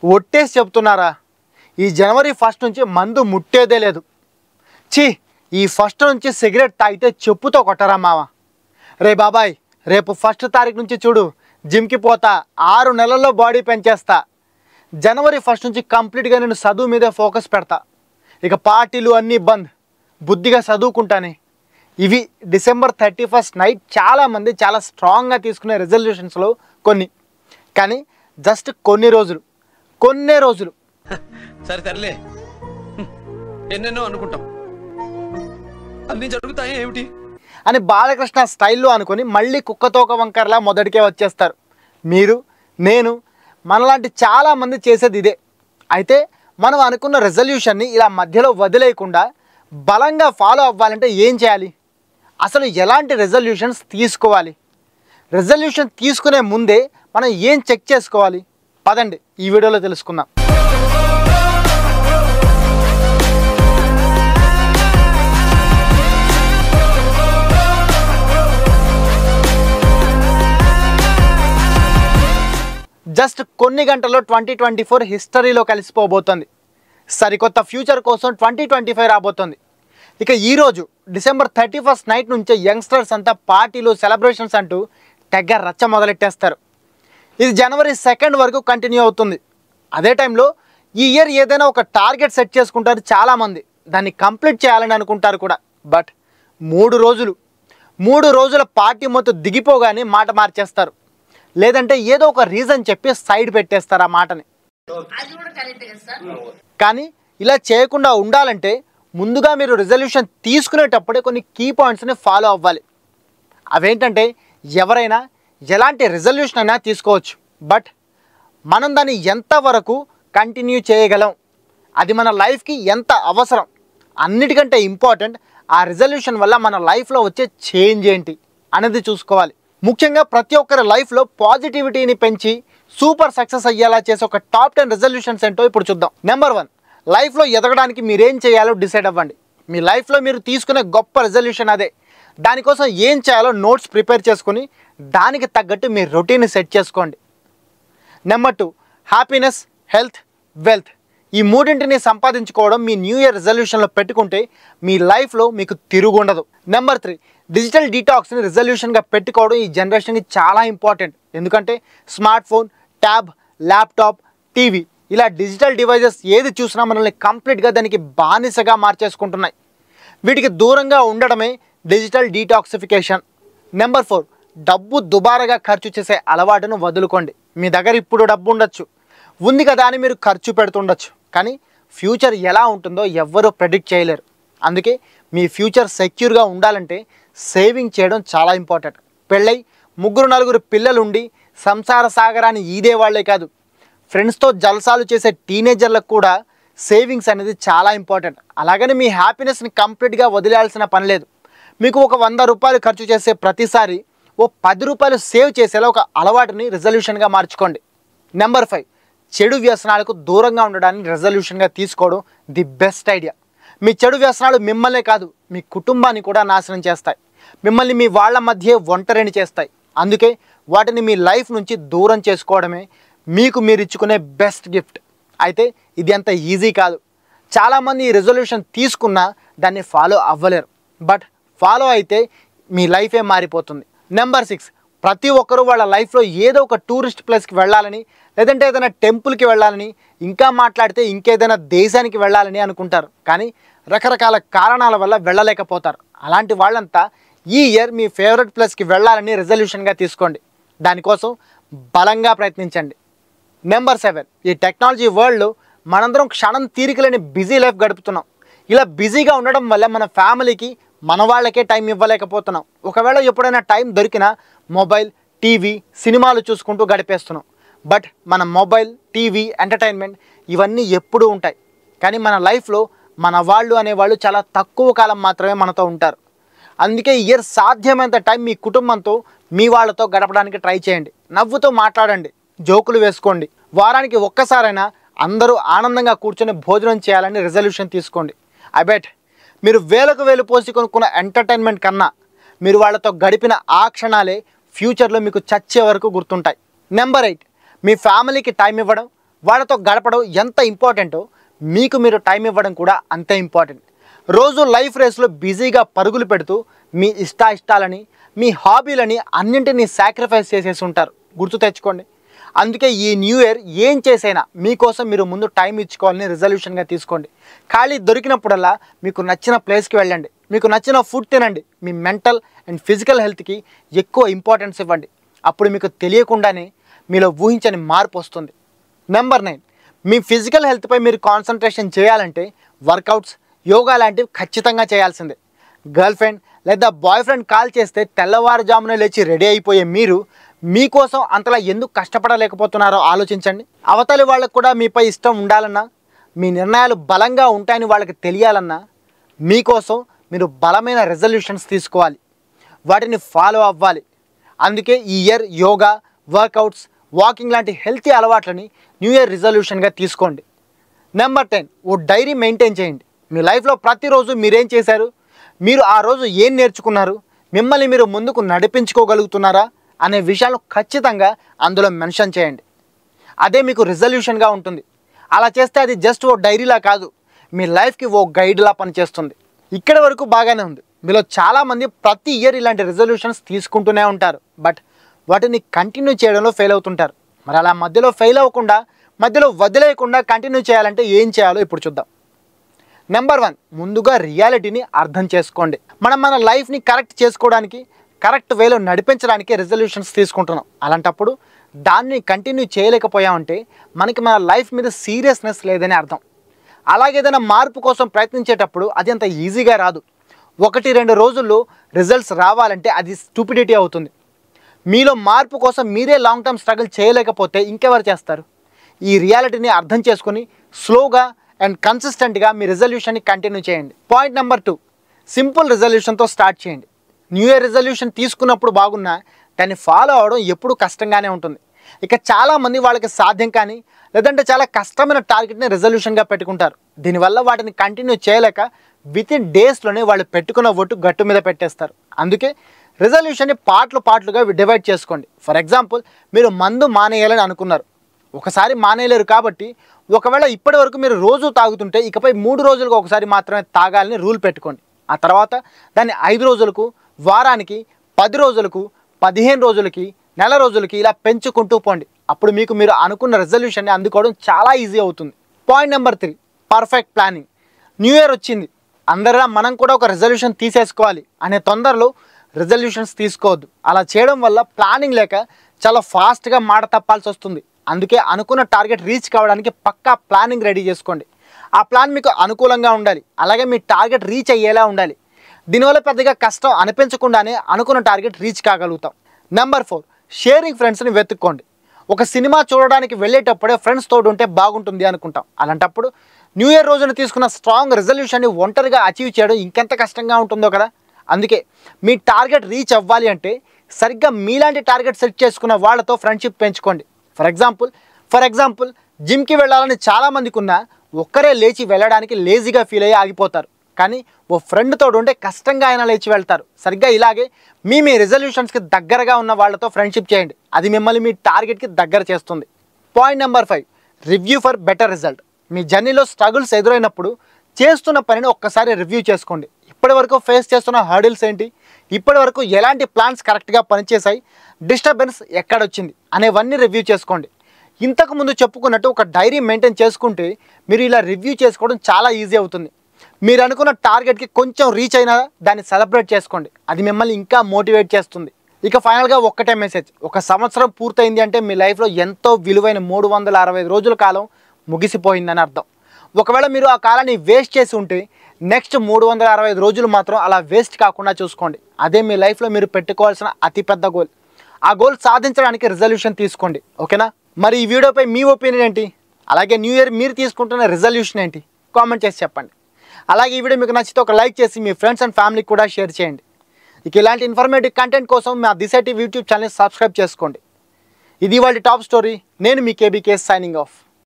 ఒట్టేసి చెప్తున్నారా? ఈ జనవరి 1 నుంచి మందు ముట్టేదే లేదు. ఈ 1 నుంచి సిగరెట్ తాగితే చెప్పుతో కొట్టరా మామ. రే బాబాయ్, రేపు 1 తారీఖు నుంచి చూడు, జిమ్కి పోతా, 6 నెలల్లో బాడీ పెంచేస్తా. జనవరి 1 నుంచి కంప్లీట్గా నేను చదువు మీదే ఫోకస్ పెడతా. ఇక పార్టీలు అన్నీ బంద్, బుద్ధిగా చదువుకుంటానే. ఇవి డిసెంబర్ 31 నైట్ చాలామంది చాలా స్ట్రాంగ్గా తీసుకునే రెజల్యూషన్స్లో కొన్ని. కానీ జస్ట్ కొన్నే రోజులు సరే తరలే, ఎన్నెన్నో అనుకుంటాం, అన్ని జరుగుతాయి ఏమిటి అని బాలకృష్ణ స్టైల్లో అనుకొని మళ్ళీ కుక్కతోక వంకర్లా మొదటికే వచ్చేస్తారు. మీరు, నేను, మనలాంటి చాలామంది చేసేది ఇదే. అయితే మనం అనుకున్న రెజల్యూషన్ని ఇలా మధ్యలో వదిలేయకుండా బలంగా ఫాలో అవ్వాలంటే ఏం చేయాలి? అసలు ఎలాంటి రెజల్యూషన్స్ తీసుకోవాలి? రెజల్యూషన్ తీసుకునే ముందే మనం ఏం చెక్ చేసుకోవాలి? పదండి ఈ వీడియోలో తెలుసుకుందాం. జస్ట్ కొన్ని గంటల్లో 2024 హిస్టరీలో కలిసిపోబోతోంది. సరికొత్త ఫ్యూచర్ కోసం 2025 రాబోతోంది. ఇక ఈరోజు డిసెంబర్ 31 నైట్ నుంచే యంగ్స్టర్స్ అంతా పార్టీలు, సెలబ్రేషన్స్ అంటూ తెగ రచ్చ మొదలెట్టేస్తారు. ఇది జనవరి 2 వరకు కంటిన్యూ అవుతుంది. అదే టైంలో ఈ ఇయర్ ఏదైనా ఒక టార్గెట్ సెట్ చేసుకుంటారు చాలామంది, దాన్ని కంప్లీట్ చేయాలని అనుకుంటారు కూడా. బట్ 3 రోజుల పార్టీ మొత్తం దిగిపోగానే మాట మార్చేస్తారు, లేదంటే ఏదో ఒక రీజన్ చెప్పి సైడ్ పెట్టేస్తారు ఆ మాటని. కానీ ఇలా చేయకుండా ఉండాలంటే ముందుగా మీరు రిజల్యూషన్ తీసుకునేటప్పుడే కొన్ని కీ పాయింట్స్ని ఫాలో అవ్వాలి. అవేంటంటే, ఎవరైనా ఎలాంటి రిజల్యూషన్ అయినా తీసుకోవచ్చు, బట్ మనం దాన్ని ఎంతవరకు కంటిన్యూ చేయగలం, అది మన లైఫ్కి ఎంత అవసరం, అన్నిటికంటే ఇంపార్టెంట్ ఆ రిజల్యూషన్ వల్ల మన లైఫ్లో వచ్చే చేంజ్ ఏంటి అనేది చూసుకోవాలి. ముఖ్యంగా ప్రతి ఒక్కరి లైఫ్లో పాజిటివిటీని పెంచి సూపర్ సక్సెస్ అయ్యేలా చేసే ఒక టాప్ 10 రెజల్యూషన్స్ ఏంటో ఇప్పుడు చూద్దాం. నెంబర్ 1, లైఫ్లో ఎదగడానికి మీరేం చేయాలో డిసైడ్ అవ్వండి. మీ లైఫ్లో మీరు తీసుకునే గొప్ప రెజల్యూషన్ అదే. దానికోసం ఏం చేయాలో నోట్స్ ప్రిపేర్ చేసుకుని దానికి తగ్గట్టు మీ రొటీన్ని సెట్ చేసుకోండి. Number 2, happiness, health, wealth. ఈ మూడింటిని సంపాదించుకోవడం మీ న్యూ ఇయర్ రెజల్యూషన్లో పెట్టుకుంటే మీ లైఫ్లో మీకు తిరుగుండదు. నెంబర్ 3, డిజిటల్ డీటాక్స్ని రెజల్యూషన్గా పెట్టుకోవడం ఈ జనరేషన్కి చాలా ఇంపార్టెంట్. ఎందుకంటే smart phone, tab, laptop, TV ఇలా డిజిటల్ డివైజెస్ ఏది చూసినా మనల్ని కంప్లీట్గా దానికి బానిసగా మార్చేసుకుంటున్నాయి. వీటికి దూరంగా ఉండడమే డిజిటల్ డీటాక్సిఫికేషన్. నెంబర్ 4, డబ్బు దుబారాగా ఖర్చు చేసే అలవాటును వదులుకోండి. మీ దగ్గర ఇప్పుడు డబ్బు ఉండొచ్చు, ఉంది కదా అని మీరు ఖర్చు పెడుతుండొచ్చు, కానీ ఫ్యూచర్ ఎలా ఉంటుందో ఎవ్వరూ ప్రెడిక్ట్ చేయలేరు. అందుకే మీ ఫ్యూచర్ సెక్యూర్గా ఉండాలంటే సేవింగ్ చేయడం చాలా ఇంపార్టెంట్. పెళ్ళై 3-4 పిల్లలుండి సంసార సాగరాన్ని ఈదే వాళ్ళే కాదు, ఫ్రెండ్స్తో జల్సాలు చేసే టీనేజర్లకు కూడా సేవింగ్స్ అనేది చాలా ఇంపార్టెంట్. అలాగని మీ హ్యాపీనెస్ని కంప్లీట్గా వదిలేయాల్సిన పని లేదు. మీకు ఒక 100 రూపాయలు ఖర్చు చేసే ప్రతిసారి ఓ 10 రూపాయలు సేవ్ చేసేలా ఒక అలవాటుని రెజల్యూషన్గా మార్చుకోండి. నెంబర్ 5, చెడు వ్యసనాలకు దూరంగా ఉండడాన్ని రెజల్యూషన్గా తీసుకోవడం ది బెస్ట్ ఐడియా. మీ చెడు వ్యసనాలు మిమ్మల్నే కాదు, మీ కుటుంబాన్ని కూడా నాశనం చేస్తాయి. మిమ్మల్ని మీ వాళ్ళ మధ్య ఒంటరిని చేస్తాయి. అందుకే వాటిని మీ లైఫ్ నుంచి దూరం చేసుకోవడమే మీకు మీరు ఇచ్చుకునే బెస్ట్ గిఫ్ట్. అయితే ఇది అంత ఈజీ కాదు. చాలామంది ఈ రెజల్యూషన్ తీసుకున్నా దాన్ని ఫాలో అవ్వలేరు, బట్ ఫాలో అయితే మీ లైఫే మారిపోతుంది. నెంబర్ 6, ప్రతి ఒక్కరూ వాళ్ళ లైఫ్లో ఏదో ఒక టూరిస్ట్ ప్లేస్కి వెళ్ళాలని, లేదంటే ఏదైనా టెంపుల్కి వెళ్ళాలని, ఇంకా మాట్లాడితే ఇంకేదైనా దేశానికి వెళ్ళాలని అనుకుంటారు. కానీ రకరకాల కారణాల వల్ల వెళ్ళలేకపోతారు. అలాంటి వాళ్ళంతా ఈ ఇయర్ మీ ఫేవరెట్ ప్లేస్కి వెళ్ళాలని రెజల్యూషన్గా తీసుకోండి. దానికోసం బలంగా ప్రయత్నించండి. నెంబర్ 7, ఈ టెక్నాలజీ వరల్డ్లో మనందరం క్షణం తీరికలేని బిజీ లైఫ్ గడుపుతున్నాం. ఇలా బిజీగా ఉండడం వల్ల మన ఫ్యామిలీకి, మన వాళ్ళకే టైం ఇవ్వలేకపోతున్నాం. ఒకవేళ ఎప్పుడైనా టైం దొరికినా మొబైల్, టీవీ, సినిమాలు చూసుకుంటూ గడిపేస్తున్నాం. బట్ మన మొబైల్, టీవీ, ఎంటర్టైన్మెంట్ ఇవన్నీ ఎప్పుడూ ఉంటాయి. కానీ మన లైఫ్లో మన వాళ్ళు అనేవాళ్ళు చాలా తక్కువ కాలం మాత్రమే మనతో ఉంటారు. అందుకే ఇయర్ సాధ్యమైనంత టైం మీ కుటుంబంతో, మీ వాళ్ళతో గడపడానికి ట్రై చేయండి. నవ్వుతూ మాట్లాడండి, జోకులు వేసుకోండి. వారానికి ఒక్కసారైనా అందరూ ఆనందంగా కూర్చొని భోజనం చేయాలని రెజల్యూషన్ తీసుకోండి. ఐ బెట్ మీరు వేలకు వేలు పోసి కొనుక్కున్న ఎంటర్టైన్మెంట్ కన్నా మీరు వాళ్ళతో గడిపిన ఆ క్షణాలే ఫ్యూచర్లో మీకు చచ్చే వరకు గుర్తుంటాయి. నెంబర్ 8, మీ ఫ్యామిలీకి టైం ఇవ్వడం, వాళ్ళతో గడపడం ఎంత ఇంపార్టెంటో మీకు మీరు టైం ఇవ్వడం కూడా అంతే ఇంపార్టెంట్. రోజు లైఫ్ రేస్లో బిజీగా పరుగులు పెడుతూ మీ ఇష్టాలని మీ హాబీలని అన్నింటినీ సాక్రిఫైస్ చేసేసి ఉంటారు. గుర్తు తెచ్చుకోండి. అందుకే ఈ న్యూ ఇయర్ ఏం చేసైనా మీకోసం మీరు ముందు టైం ఇచ్చుకోవాలని రిజల్యూషన్గా తీసుకోండి. ఖాళీ దొరికినప్పుడల్లా మీకు నచ్చిన ప్లేస్కి వెళ్ళండి, మీకు నచ్చిన ఫుడ్ తినండి, మీ మెంటల్ అండ్ ఫిజికల్ హెల్త్కి ఎక్కువ ఇంపార్టెన్స్ ఇవ్వండి. అప్పుడు మీకు తెలియకుండానే మీలో ఊహించని మార్పు వస్తుంది. నెంబర్ 9, మీ ఫిజికల్ హెల్త్పై మీరు కాన్సన్ట్రేషన్ చేయాలంటే వర్కౌట్స్, యోగా లాంటివి ఖచ్చితంగా చేయాల్సిందే. గర్ల్ ఫ్రెండ్ లేదా బాయ్ ఫ్రెండ్ కాల్ చేస్తే తెల్లవారుజామున లేచి రెడీ అయిపోయే మీరు మీకోసం అంతలా ఎందుకు కష్టపడలేకపోతున్నారో ఆలోచించండి. అవతలి వాళ్ళకు కూడా మీపై ఇష్టం ఉండాలన్నా, మీ నిర్ణయాలు బలంగా ఉంటాయని వాళ్ళకి తెలియాలన్నా మీకోసం మీరు బలమైన రెజల్యూషన్స్ తీసుకోవాలి, వాటిని ఫాలో అవ్వాలి. అందుకే ఈ ఇయర్ యోగా, వర్కౌట్స్, వాకింగ్ లాంటి హెల్తీ అలవాట్లని న్యూ ఇయర్ రిజల్యూషన్గా తీసుకోండి. నెంబర్ 10, ఓ డైరీ మెయింటైన్ చేయండి. మీ లైఫ్లో ప్రతిరోజు మీరేం చేశారు, మీరు ఆ రోజు ఏం నేర్చుకున్నారు, మిమ్మల్ని మీరు ముందుకు నడిపించుకోగలుగుతున్నారా అనే విషయాలు ఖచ్చితంగా అందులో మెన్షన్ చేయండి. అదే మీకు రిజల్యూషన్గా ఉంటుంది. అలా చేస్తే అది జస్ట్ ఓ డైరీలా కాదు, మీ లైఫ్కి ఓ గైడ్లా పనిచేస్తుంది. ఇక్కడి వరకు బాగానే ఉంది. మీలో చాలామంది ప్రతి ఇయర్ ఇలాంటి రిజల్యూషన్స్ తీసుకుంటూనే ఉంటారు, బట్ వాటిని కంటిన్యూ చేయడంలో ఫెయిల్ అవుతుంటారు. మరి అలా మధ్యలో ఫెయిల్ అవ్వకుండా, మధ్యలో వదిలేయకుండా కంటిన్యూ చేయాలంటే ఏం చేయాలో ఇప్పుడు చూద్దాం. నెంబర్ 1, ముందుగా రియాలిటీని అర్థం చేసుకోండి. మనం మన లైఫ్ని కరెక్ట్ చేసుకోవడానికి, కరెక్ట్ వేలో నడిపించడానికి రెజల్యూషన్స్ తీసుకుంటున్నాం. అలాంటప్పుడు దాన్ని కంటిన్యూ చేయలేకపోయామంటే మనకి మన లైఫ్ మీద సీరియస్నెస్ లేదని అర్థం. అలాగే ఏదైనా మార్పు కోసం ప్రయత్నించేటప్పుడు అది అంత ఈజీగా రాదు. 1-2 రోజుల్లో రిజల్ట్స్ రావాలంటే అది స్టూపిడిటీ అవుతుంది. మీలో మార్పు కోసం మీరే లాంగ్ టర్మ్ స్ట్రగుల్ చేయలేకపోతే ఇంకెవరు చేస్తారు? ఈ రియాలిటీని అర్థం చేసుకుని స్లోగా అండ్ కన్సిస్టెంట్గా మీ రిజల్యూషన్ని కంటిన్యూ చేయండి. పాయింట్ నెంబర్ 2, సింపుల్ రిజల్యూషన్తో స్టార్ట్ చేయండి. న్యూ ఇయర్ రిజల్యూషన్ తీసుకున్నప్పుడు బాగున్నా దాన్ని ఫాలో అవడం ఎప్పుడూ కష్టంగానే ఉంటుంది. ఇక చాలామంది వాళ్ళకి సాధ్యం కానీ లేదంటే చాలా కష్టమైన టార్గెట్ని రిజల్యూషన్గా పెట్టుకుంటారు. దీనివల్ల వాటిని కంటిన్యూ చేయలేక వితిన్ డేస్లోనే వాళ్ళు పెట్టుకున్న ఒట్టు గట్టు మీద పెట్టేస్తారు. అందుకే రిజల్యూషన్ని పార్ట్లుగా డివైడ్ చేసుకోండి. ఫర్ ఎగ్జాంపుల్, మీరు మందు మానేయాలని అనుకున్నారు, ఒకసారి మానేయలేరు. కాబట్టి ఒకవేళ ఇప్పటి వరకు మీరు రోజు తాగుతుంటే ఇకపై 3 రోజులకు ఒకసారి మాత్రమే తాగాలని రూల్ పెట్టుకోండి. ఆ తర్వాత దాన్ని 5 రోజులకు, వారానికి, 10 రోజులకు, 15 రోజులకి, నెల రోజులకి ఇలా పెంచుకుంటూ పోండి. అప్పుడు మీకు మీరు అనుకున్న రెజల్యూషన్ని అందుకోవడం చాలా ఈజీ అవుతుంది. Point number 3, perfect planning. New year వచ్చింది, అందరిలా మనం కూడా ఒక రెజల్యూషన్ తీసేసుకోవాలి అనే తొందరలో రెజల్యూషన్స్ తీసుకోవద్దు. అలా చేయడం వల్ల ప్లానింగ్ లేక చాలా ఫాస్ట్గా మాట తప్పాల్సి వస్తుంది. అందుకే అనుకున్న టార్గెట్ రీచ్ కావడానికి పక్కా ప్లానింగ్ రెడీ చేసుకోండి. ఆ ప్లాన్ మీకు అనుకూలంగా ఉండాలి, అలాగే మీ టార్గెట్ రీచ్ అయ్యేలా ఉండాలి. దీనివల్ల పెద్దగా కష్టం అనిపించకుండానే అనుకున్న టార్గెట్ రీచ్ కాగలుగుతాం. నెంబర్ 4, షేరింగ్ ఫ్రెండ్స్ని వెతుక్కోండి. ఒక సినిమా చూడడానికి వెళ్ళేటప్పుడే ఫ్రెండ్స్ తోడు ఉంటే బాగుంటుంది అనుకుంటాం. అలాంటప్పుడు న్యూ ఇయర్ రోజున తీసుకున్న స్ట్రాంగ్ రెజల్యూషన్ని ఒంటరిగా అచీవ్ చేయడం ఇంకెంత కష్టంగా ఉంటుందో కదా. అందుకే మీ టార్గెట్ రీచ్ అవ్వాలి అంటే సరిగ్గా మీలాంటి టార్గెట్ సెట్ చేసుకున్న వాళ్ళతో ఫ్రెండ్షిప్ పెంచుకోండి. ఫర్ ఎగ్జాంపుల్ జిమ్కి వెళ్ళాలని చాలామందికి ఉన్నా ఒక్కరే లేచి వెళ్ళడానికి లేజీగా ఫీల్ అయ్యి ఆగిపోతారు. కానీ ఓ ఫ్రెండ్ తోడు ఉంటే కష్టంగా అయినా లేచి వెళ్తారు. సరిగ్గా ఇలాగే మీ రెజల్యూషన్స్కి దగ్గరగా ఉన్న వాళ్ళతో ఫ్రెండ్షిప్ చేయండి. అది మిమ్మల్ని మీ టార్గెట్కి దగ్గర చేస్తుంది. Point number 5, review for better result. మీ జర్నీలో స్ట్రగుల్స్ ఎదురైనప్పుడు చేస్తున్న పనిని ఒక్కసారి రివ్యూ చేసుకోండి. ఇప్పటివరకు ఫేస్ చేస్తున్న హర్డిల్స్ ఏంటి, ఇప్పటివరకు ఎలాంటి ప్లాన్స్ కరెక్ట్గా పనిచేశాయి, డిస్టర్బెన్స్ ఎక్కడొచ్చింది అనేవన్నీ రివ్యూ చేసుకోండి. ఇంతకుముందు చెప్పుకున్నట్టు ఒక డైరీ మెయింటైన్ చేసుకుంటే మీరు ఇలా రివ్యూ చేసుకోవడం చాలా ఈజీ అవుతుంది. మీరు అనుకున్న టార్గెట్కి కొంచెం రీచ్ అయినా దాన్ని సెలబ్రేట్ చేసుకోండి. అది మిమ్మల్ని ఇంకా మోటివేట్ చేస్తుంది. ఇక ఫైనల్గా ఒక్కటే మెసేజ్, ఒక సంవత్సరం పూర్తయింది అంటే మీ లైఫ్లో ఎంతో విలువైన 365 రోజుల కాలం ముగిసిపోయిందని అర్థం. ఒకవేళ మీరు ఆ కాలాన్ని వేస్ట్ చేసి ఉంటే నెక్స్ట్ 365 రోజులు మాత్రం అలా వేస్ట్ కాకుండా చూసుకోండి. అదే మీ లైఫ్లో మీరు పెట్టుకోవాల్సిన అతిపెద్ద గోల్. ఆ గోల్ సాధించడానికి రిజల్యూషన్ తీసుకోండి. ఓకేనా? మరి ఈ వీడియోపై మీ ఒపీనియన్ ఏంటి? అలాగే న్యూ ఇయర్ మీరు తీసుకుంటున్న రిజల్యూషన్ ఏంటి? కామెంట్ చేసి చెప్పండి. అలాగే ఈ వీడియో మీకు నచ్చితే ఒక లైక్ చేసి మీ ఫ్రెండ్స్ అండ్ ఫ్యామిలీకి కూడా షేర్ చేయండి. ఇక ఇలాంటి ఇన్ఫర్మేటివ్ కంటెంట్ కోసం మా దిశ టీవీ యూట్యూబ్ ఛానల్ సబ్స్క్రైబ్ చేసుకోండి. ఇది వాళ్ళ టాప్ స్టోరీ. నేను మీ కేబీకే సైనింగ్ ఆఫ్.